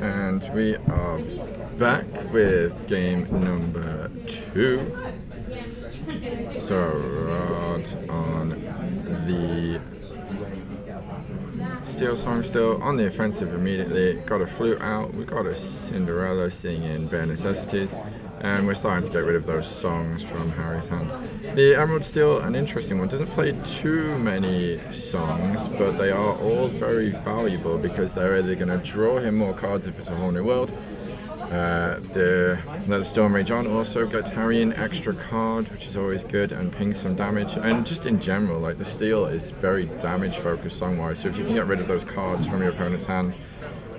And we are back with game number 2. So Raad on the steel song, still on the offensive immediately. Got a flute out, we got a Cinderella singing Bare Necessities, and we're starting to get rid of those songs from Harry's hand. The Emerald Steel, an interesting one, doesn't play too many songs, but they are all very valuable because they're either going to draw him more cards if it's a whole new world. Let the Storm Rage On also gets Harry an extra card, which is always good, and pings some damage. And just in general, like, the Steel is very damage focused song-wise, so if you can get rid of those cards from your opponent's hand,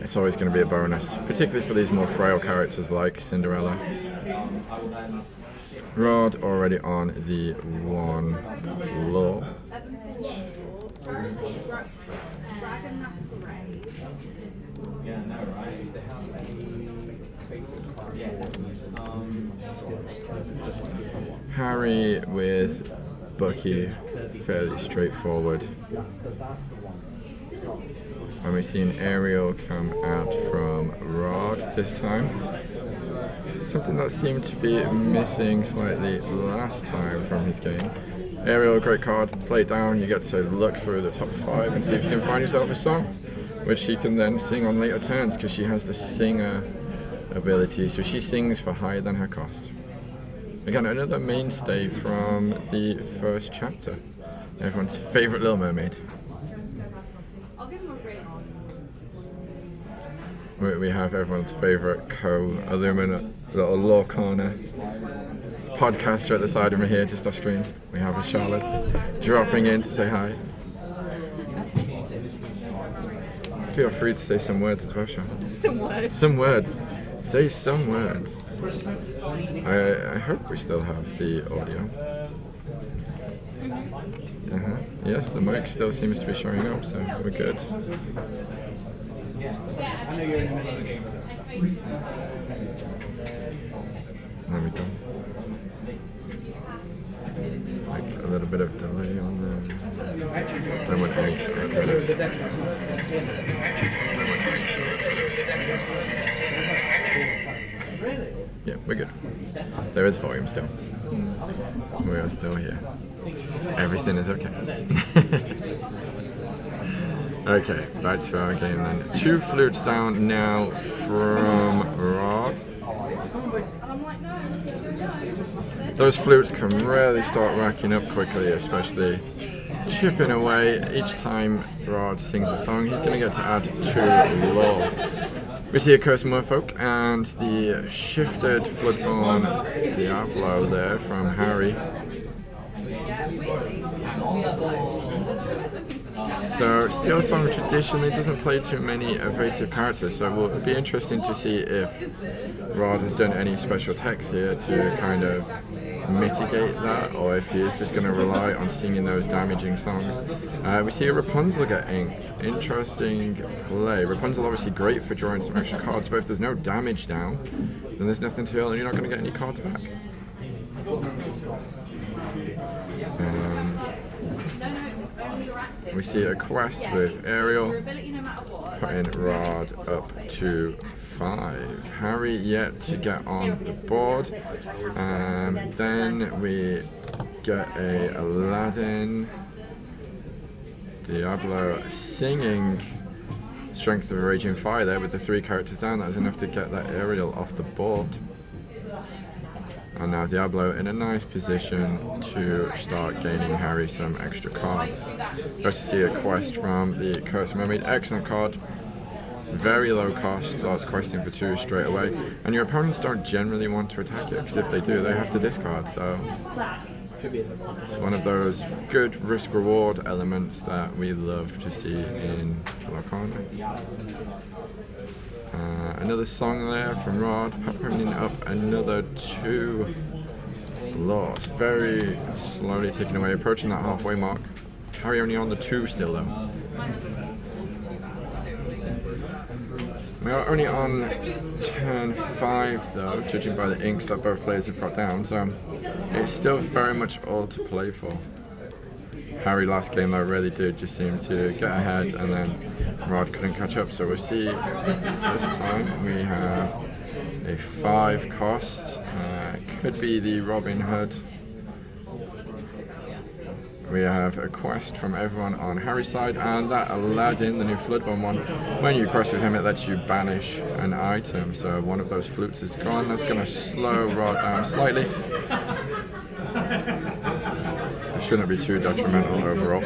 it's always going to be a bonus, particularly for these more frail characters like Cinderella. Raad already on the 1 law. Harry with Bucky, fairly straightforward. And we see an aerial come out from Raad this time. Something that seemed to be missing slightly last time from his game. Aerial, great card, play it down, you get to look through the top 5 and see if you can find yourself a song, which she can then sing on later turns because she has the singer ability, so she sings for higher than her cost. Again, another mainstay from the first chapter. Everyone's favourite Little Mermaid. We have everyone's favourite co-illuminate little Lorcana podcaster at the side of me here, just off screen. We have a Charlotte dropping in to say hi. Feel free to say some words as well, Charlotte. Some words. Some words. Say some words. I hope we still have the audio. Yes, the mic still seems to be showing up, so we're good. There we go. Like a little bit of delay on the. Then we'll take Yeah, we're good. There is volume still. We are still here. Everything is okay. Okay, back to our game then. 2 flutes down now from Raad. Those flutes can really start racking up quickly, especially chipping away. Each time Raad sings a song, he's going to get to add 2 law. We see a Curse Merfolk and the shifted Floodborn Diablo there from Harry. So Steel Song traditionally doesn't play too many evasive characters, so it'll be interesting to see if Raad has done any special text here to kind of mitigate that, or if he is just going to rely on singing those damaging songs. We see a Rapunzel get inked. Interesting play. Rapunzel obviously great for drawing some extra cards, but if there's no damage down, then there's nothing to heal and you're not going to get any cards back. And we see a quest with Ariel, putting Raad up to 5. Harry yet to get on the board. Then we get a Aladdin, Diablo singing Strength of a Raging Fire there with the 3 characters down. That was enough to get that Ariel off the board. And now Diablo in a nice position to start gaining Harry some extra cards. Let's see a quest from the Cursed Mermaid. Excellent card. Very low cost, starts questing for 2 straight away. And your opponents don't generally want to attack it, because if they do, they have to discard. So it's one of those good risk-reward elements that we love to see in Lorcana. Another song there from Raad, putting up another 2 laws. Very slowly ticking away, approaching that halfway mark. Harry only on the 2 still though. We are only on turn 5 though, judging by the inks that both players have got down, so it's still very much all to play for. Harry last game though really did just seem to get ahead and then Raad couldn't catch up, so we'll see this time we have a 5 cost. Could be the Robin Hood. We have a quest from everyone on Harry's side, and that Aladdin, the new Floodborn one, when you quest with him, it lets you banish an item. So one of those flutes is gone. That's going to slow Raad down slightly. It shouldn't be too detrimental overall.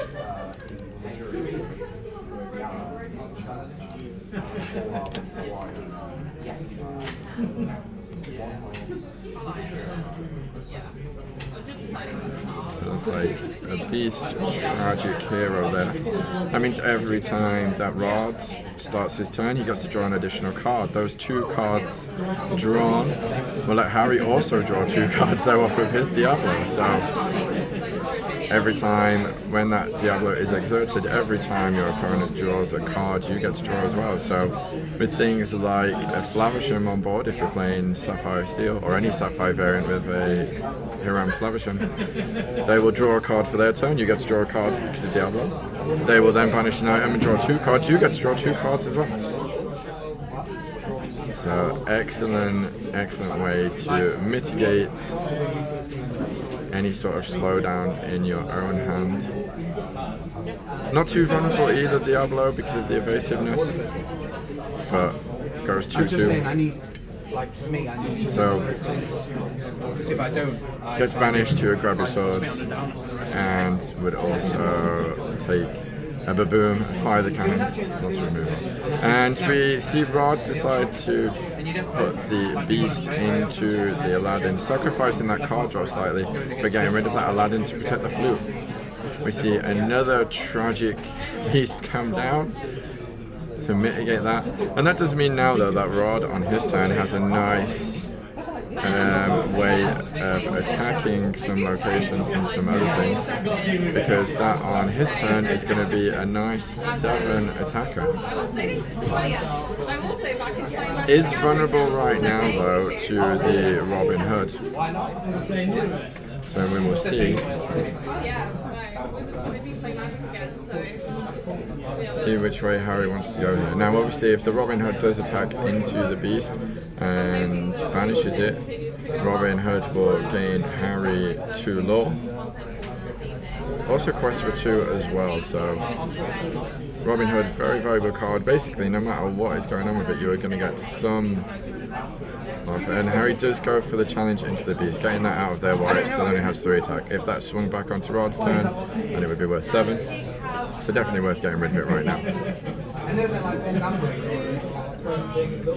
So it's like a beast tragic hero there. That means every time that Raad starts his turn, he gets to draw an additional card. Those 2 cards drawn will let Harry also draw 2 cards though off of his Diablo. So every time when that Diablo is exerted, every time your opponent draws a card, you get to draw as well. So with things like a Flavisham on board, if you're playing Sapphire Steel or any Sapphire variant with a Hiram Flavisham, they will draw a card for their turn, you get to draw a card because of Diablo. They will then banish an item and draw 2 cards, you get to draw 2 cards as well. So excellent way to mitigate any sort of slowdown in your own hand. Not too vulnerable either, Diablo, because of the evasiveness, but goes 2-2. So gets banished to grab your swords, and would also take a baboon, fire the cannons, lots of removals. And we see Raad decide to put the beast into the Aladdin, sacrificing that card draw slightly, but getting rid of that Aladdin to protect the flute. We see another tragic beast come down to mitigate that. And that does mean now though that Raad on his turn has a nice way of attacking some locations and some other things, because that on his turn is going to be a nice 7 attacker. Is vulnerable right now though to the Robin Hood, so we will see which way Harry wants to go here. Now obviously if the Robin Hood does attack into the beast and banishes it, Robin Hood will gain Harry 2 lore. Also quest for 2 as well, so Robin Hood, very valuable card. Basically no matter what is going on with it, you are going to get some of it. And Harry does go for the challenge into the beast, getting that out of there while it still only has 3 attack. If that swung back onto Raad's turn, then it would be worth 7. So definitely worth getting rid of it right now.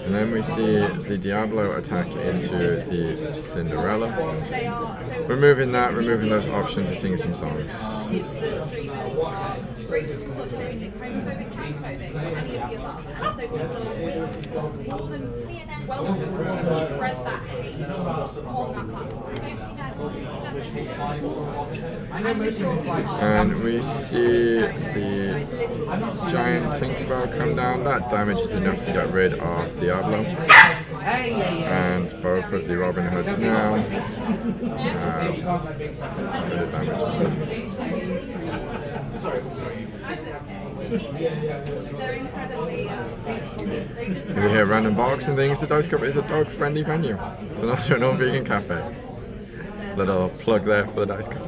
And then we see the Diablo attack into the Cinderella. Removing those options and singing some songs. And we see the giant Tinkerbell come down. That damage is enough to get rid of Diablo. And both of the Robin Hoods now have a bit of damage. If you hear random barks and things, the Dice Cup is a dog-friendly venue. It's also an all-vegan cafe. Little plug there for the Dice Cup.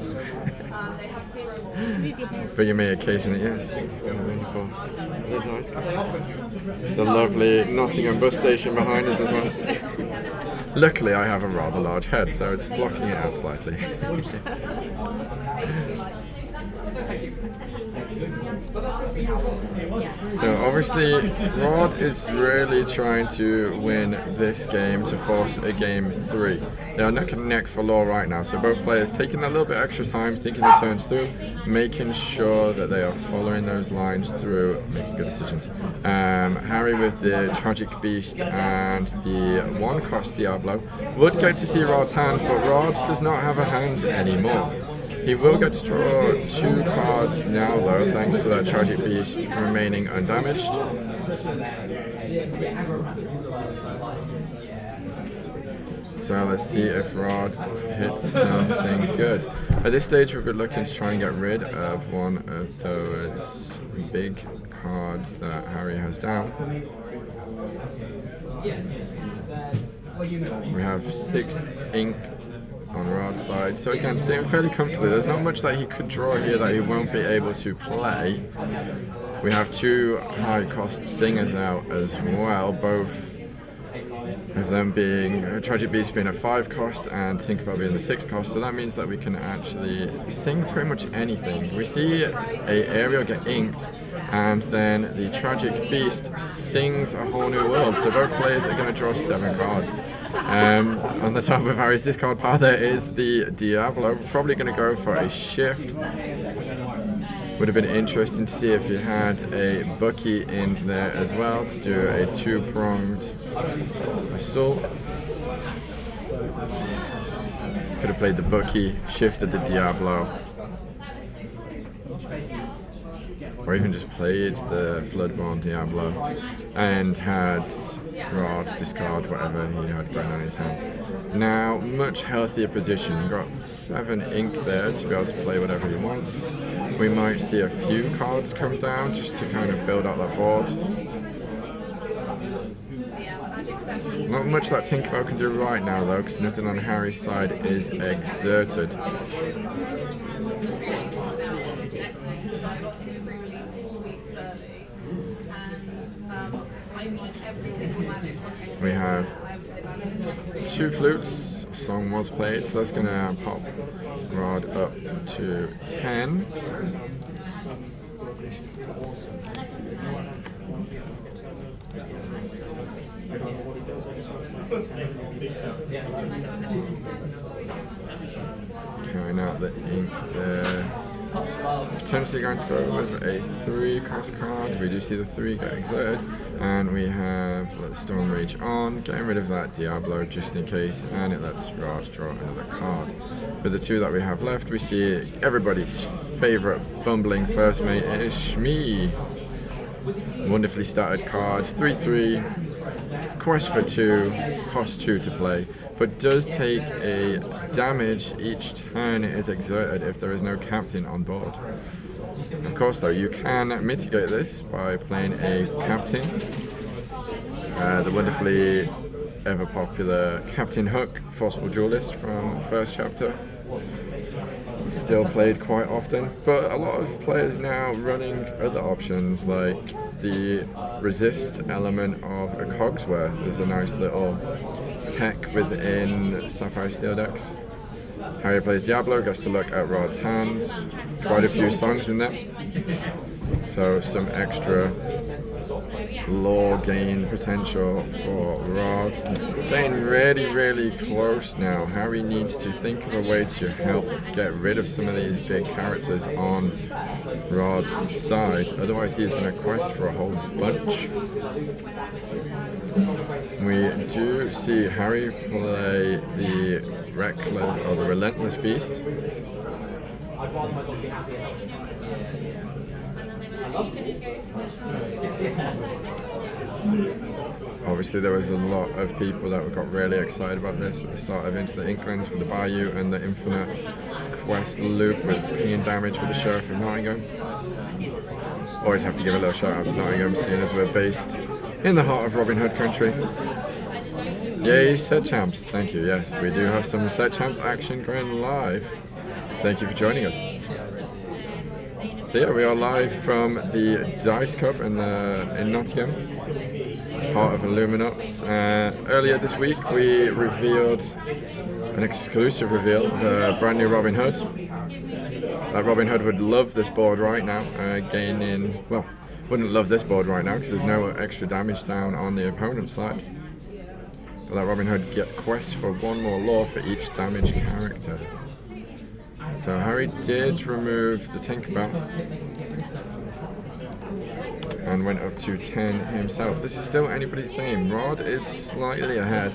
But you may occasionally, yes, go for the Dice Cup. The lovely Nottingham bus station behind us as well. Luckily, I have a rather large head, so it's blocking it out slightly. So obviously Raad is really trying to win this game to force a game 3. They are neck and neck for lore right now, so both players taking a little bit extra time, thinking the turns through, making sure that they are following those lines through, making good decisions. Harry with the Tragic Beast and the 1-cost Diablo would get to see Raad's hand, but Raad does not have a hand anymore. He will get to draw 2 cards now though, thanks to that Tragic Beast remaining undamaged. So let's see if Raad hits something good. At this stage we'll be looking to try and get rid of one of those big cards that Harry has down. We have 6 ink on Raad's side, so again, sitting fairly comfortably. There's not much that he could draw here that he won't be able to play. We have 2 high-cost singers out as well, both of them being Tragic Beast being a 5 cost and Tinkerbell being the 6 cost, so that means that we can actually sing pretty much anything. We see a Ariel get inked, and then the Tragic Beast sings a whole new world, so both players are going to draw 7 cards. On the top of Harry's discard pile there is the Diablo. We're probably going to go for a shift. Would have been interesting to see if he had a Bucky in there as well to do a 2-pronged assault. Could have played the Bucky, shifted the Diablo, or even just played the Floodborn Diablo and had Raad discard whatever he had going on his hand. Now, much healthier position. Got 7 ink there to be able to play whatever he wants. We might see a few cards come down just to kind of build out that board. Not much that Tinkerbell can do right now though, because nothing on Harry's side is exerted. We have 2 flutes. A song was played, so that's going to pop Raad up to 10. Carrying out the ink there. Potentially going to go with a 3 cost card. We do see the 3 get exerted, and we have Let Storm Rage on, getting rid of that Diablo just in case, and it lets Raad draw another card. With the 2 that we have left, we see everybody's favourite bumbling first mate is Shmee. Wonderfully started card, 3/3, quest for 2, cost 2 to play, but does take a damage each turn it is exerted if there is no captain on board. Of course though, you can mitigate this by playing a captain. The wonderfully ever popular Captain Hook, Forceful Duelist from first chapter. Still played quite often, but a lot of players now running other options like the resist element of a Cogsworth is a nice little tech within Sapphire Steel decks. Harry plays Diablo, gets to look at Raad's hand, quite a few songs in there, so some extra lore gain potential for Raad. Getting really close now. Harry needs to think of a way to help get rid of some of these big characters on Raad's side, otherwise he's going to quest for a whole bunch. We do see Harry play the Reckless or the Relentless Beast. Obviously there was a lot of people that got really excited about this at the start of Into the Inklands with the Bayou and the Infinite Quest loop with peeing damage with the Sheriff of Nottingham. Always have to give a little shout out to Nottingham, seeing as we're based in the heart of Robin Hood country. Yay, set champs. Thank you. Yes, we do have some set champs action going live. Thank you for joining us. So yeah, we are live from the Dice Cup in Nottingham. This is part of Illuminats. Earlier this week we revealed an exclusive reveal, the brand new Robin Hood. Robin Hood would love this board right now, gaining, well, wouldn't love this board right now because there's no extra damage down on the opponent's side. But that Robin Hood get quests for 1 more lore for each damage character. So Harry did remove the Tinkerbell and went up to 10 himself. This is still anybody's game. Raad is slightly ahead,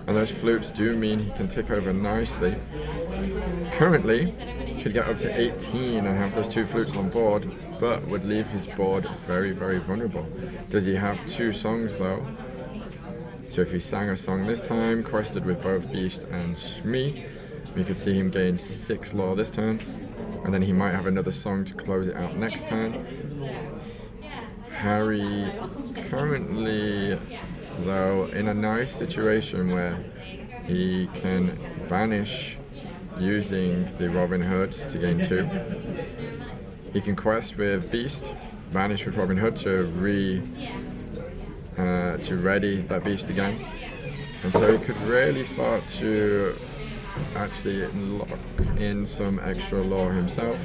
and those flutes do mean he can tick over nicely. Currently, could get up to 18 and have those 2 flutes on board, but would leave his board very vulnerable. Does he have 2 songs though? So if he sang a song this time, quested with both Beast and Shmee, we could see him gain 6 lore this turn, and then he might have another song to close it out next turn. Harry currently, though, in a nice situation where he can banish using the Robin Hood to gain 2. He can quest with Beast, banish with Robin Hood to ready that Beast again. And so he could really start to actually lock in some extra lore himself.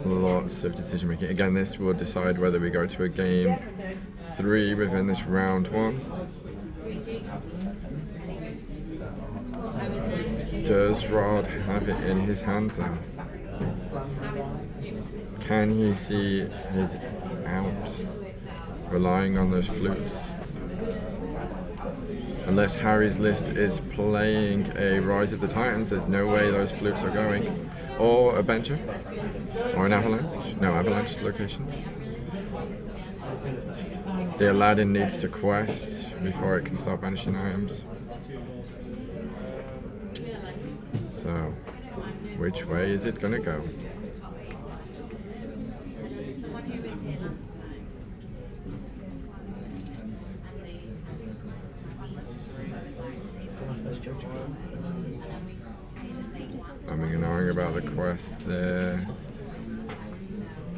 Lots of decision making. Again, this will decide whether we go to a game 3 within this round 1. Does Raad have it in his hands now? Can he see his out relying on those flutes? Unless Harry's list is playing a Rise of the Titans, there's no way those flutes are going. Or a Bencher. Or an Avalanche. No, Avalanche locations. The Aladdin needs to quest before it can start banishing items. So, which way is it gonna go? I'm ignoring about the quest there.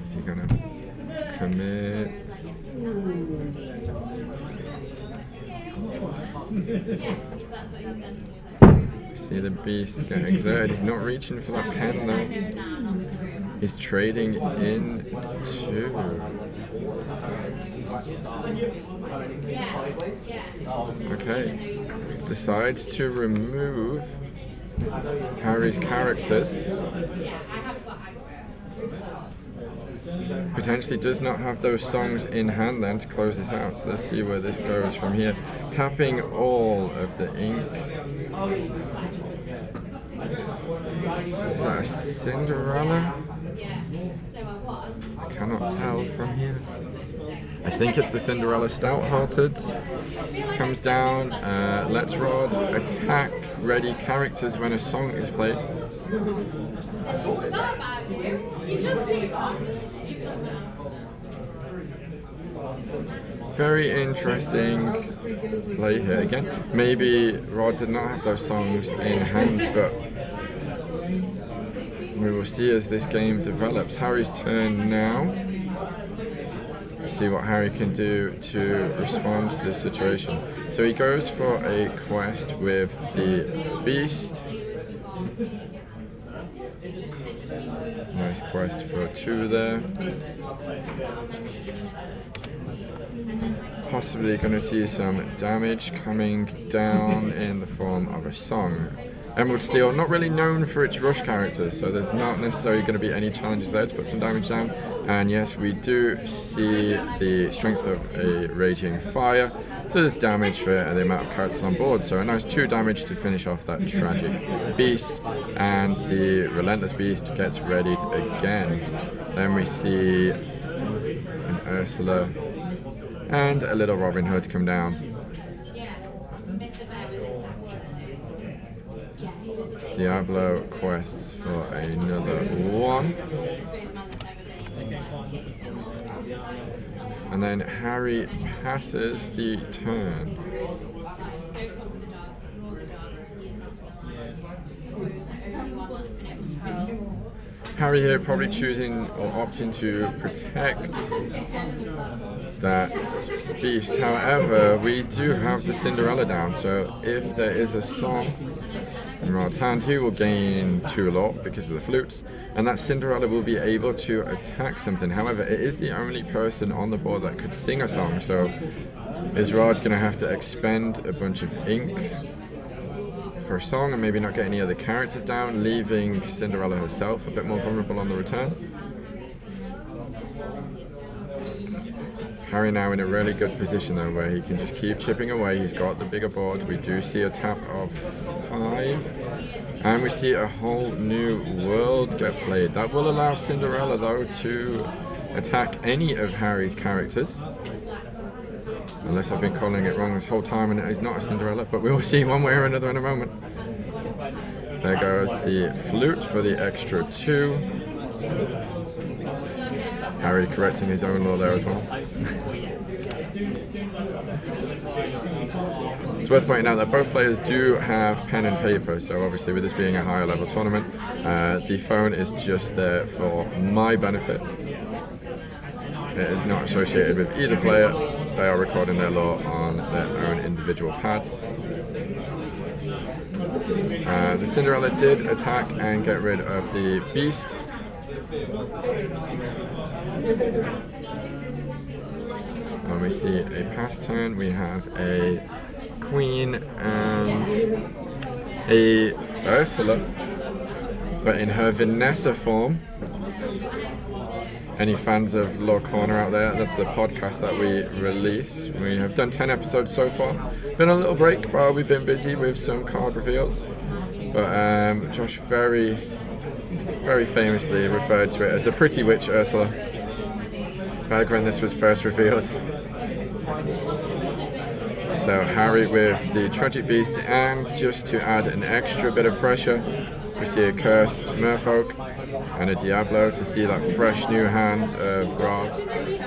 Is he gonna commit? See the Beast get exerted. He's not reaching for that pen though. He's trading in 2. Okay. Decides to remove Harry's characters. Potentially does not have those songs in hand then to close this out. So let's see where this goes from here. Tapping all of the ink. Is that a Cinderella? I cannot tell from here. I think it's the Cinderella Stout-Hearted. Comes down, lets Raad attack ready characters when a song is played. Very interesting play here again. Maybe Raad did not have those songs in hand, but we will see as this game develops. Harry's turn now. See what Harry can do to respond to this situation. So he goes for a quest with the Beast. Nice quest for 2 there. Possibly going to see some damage coming down in the form of a song. Emerald Steel, not really known for its rush characters, so there's not necessarily going to be any challenges there to put some damage down. And yes, we do see the strength of a Raging Fire does damage for the amount of characters on board. So a nice 2 damage to finish off that tragic Beast, and the Relentless Beast gets readied again. Then we see an Ursula and a little Robin Hood come down. Diablo quests for another 1. And then Harry passes the turn. Harry here probably choosing or opting to protect that Beast. However, we do have the Cinderella down, so if there is a song in Raad's hand, he will gain 2 lore because of the flutes, and that Cinderella will be able to attack something. However, it is the only person on the board that could sing a song, so is Raad going to have to expend a bunch of ink for a song and maybe not get any other characters down, leaving Cinderella herself a bit more vulnerable on the return? Harry now in a really good position though, where he can just keep chipping away. He's got the bigger board. We do see a tap of 5, and we see a whole new world get played. That will allow Cinderella though to attack any of Harry's characters, unless I've been calling it wrong this whole time and it is not a Cinderella, but we will see one way or another in a moment. There goes the flute for the extra 2. Harry correcting his own law there as well. It's worth pointing out that both players do have pen and paper, so obviously with this being a higher level tournament, the phone is just there for my benefit. It is not associated with either player. They are recording their law on their own individual pads. The Cinderella did attack and get rid of the beast. And we see a pass turn. We have a queen and a Ursula, but in her Vanessa form. Any fans of Lorcana out there? That's the podcast that we release. We have done 10 episodes so far. Been a little break while we've been busy with some card reveals, but Josh very famously referred to it as the Pretty Witch Ursula back when this was first revealed. So Harry with the Tragic Beast, and just to add an extra bit of pressure, we see a Cursed Merfolk and a Diablo to see that fresh new hand of Raad.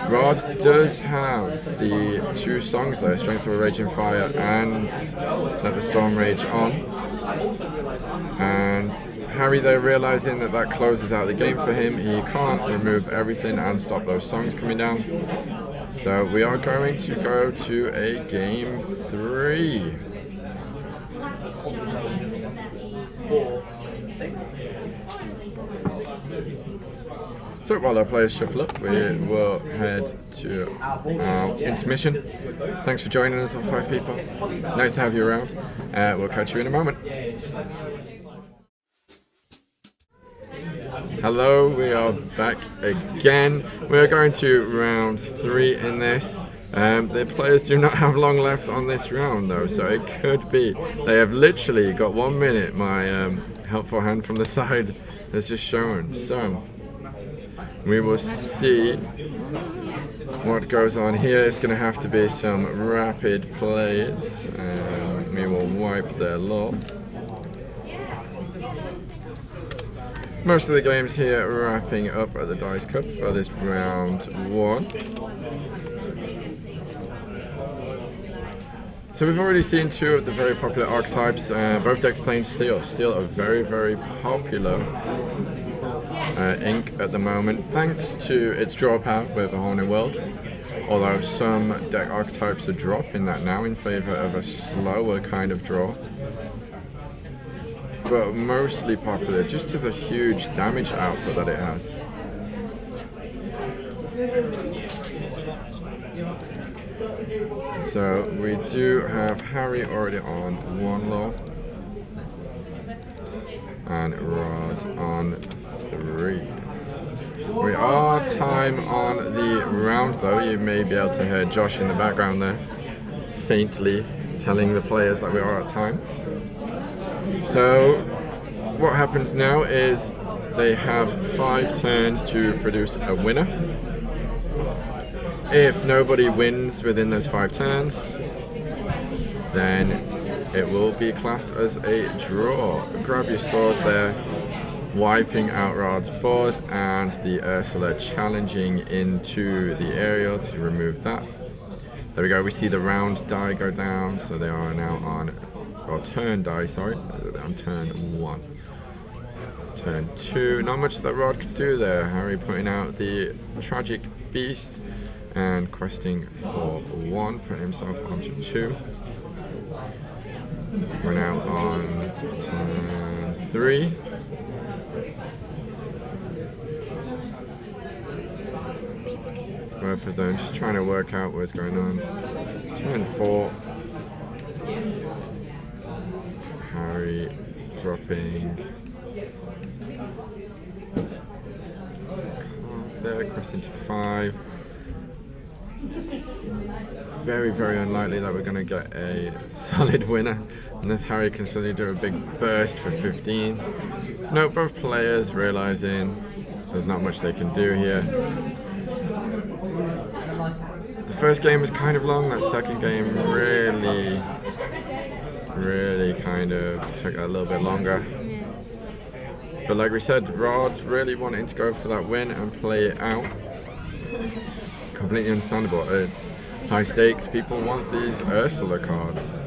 Raad does have the 2 songs there, Strength of a Raging Fire and Let the Storm Rage On. And Harry there realizing that that closes out the game for him. He can't remove everything and stop those songs coming down. So we are going to go to a game 3. So while our players shuffle up, we will head to our intermission. Thanks for joining us, all 5 people. Nice to have you around. We'll catch you in a moment. Hello, we are back again. We are going to round 3 in this. The players do not have long left on this round though, so it could be. They have literally got 1 minute. My helpful hand from the side has just shown. So we will see what goes on here. It's going to have to be some rapid plays. We will wipe their law. Most of the games here are wrapping up at the Dice Cup for this round 1. So we've already seen 2 of the very popular archetypes. Both decks playing Steel. Steel are very popular ink at the moment, thanks to its draw power with a whole new world. Although some deck archetypes are dropping that now in favor of a slower kind of draw. But mostly popular just to the huge damage output that it has. So we do have Harry already on 1 law and Raad on 3. We are time on the round though. You may be able to hear Josh in the background there faintly telling the players that we are at time. So what happens now is they have 5 turns to produce a winner. If nobody wins within those 5 turns, then it will be classed as a draw. Grab your sword there, wiping out Raad's board, and the Ursula challenging into the aerial to remove that. There we go, we see the round die go down, so they are now on, or turn die, sorry, on turn 1. Turn 2, not much that Raad could do there. Harry putting out the Tragic Beast and questing for 1, putting himself onto 2. We're now on turn 3. Both of them just trying to work out what's going on. Turn 4. Harry dropping there, questing to 5. Very unlikely that we're going to get a solid winner unless Harry can suddenly do a big burst for 15. No, both players realizing there's not much they can do here. The first game was kind of long. That second game really kind of took a little bit longer. But like we said, Raad really wanting to go for that win and play it out. Completely understandable. It's high stakes. People want these Ursula cards.